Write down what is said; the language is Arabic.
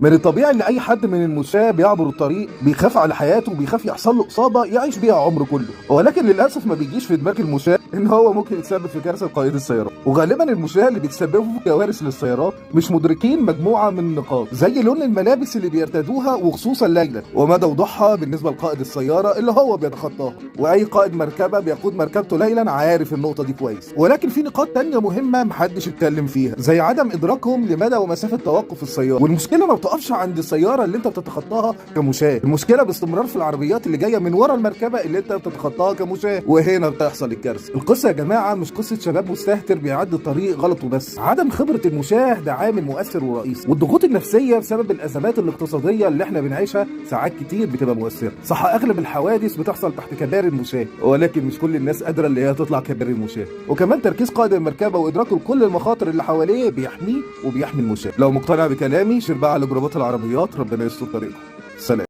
من الطبيعي ان اي حد من المشاة بيعبر الطريق بيخاف على حياته وبيخاف يحصل له اصابه يعيش بيها عمره كله، ولكن للاسف ما بيجيش في دماغ المشاة ان هو ممكن يتسبب في كارثه قائد السيارات. وغالبا المشاة اللي بيتسببوا في كوارث للسيارات مش مدركين مجموعه من النقاط، زي لون الملابس اللي بيرتدوها وخصوصا ليلا، ومدى وضوحها بالنسبه لقائد السياره اللي هو بيتخطاها. واي قائد مركبه بيقود مركبته ليلا عارف النقطه دي كويس. ولكن في نقاط تانية مهمه محدش اتكلم فيها، زي عدم ادراكهم لمدى ومسافه توقف السياره. والمشكله ما بتقفش عند السياره اللي انت بتتخطاها كمشاة، المشكله باستمرار في العربيات اللي جايه من ورا المركبه اللي انت بتتخطاها كمشاة، وهنا بتحصل الكارثه. القصه يا جماعه مش قصه شباب مستهتر بيعدي الطريق غلط وبس، عدم خبره المشاة ده عامل مؤثر ورئيسي، والضغوط النفسيه بسبب الازمات الاقتصاديه اللي احنا بنعيشها ساعات كتير بتبقى مؤثره. صح اغلب الحوادث بتحصل تحت كباري المشاة، ولكن مش كل الناس قادره اللي هي تطلع كباري المشاة. وكمان تركيز قائد المركبه وادراكه لكل المخاطر اللي حواليه بيحميه وبيحمي المشاة. لو مقتنع بكلامي شير بقى على جروبات العربيات. ربنا يستر طريقكم. سلام.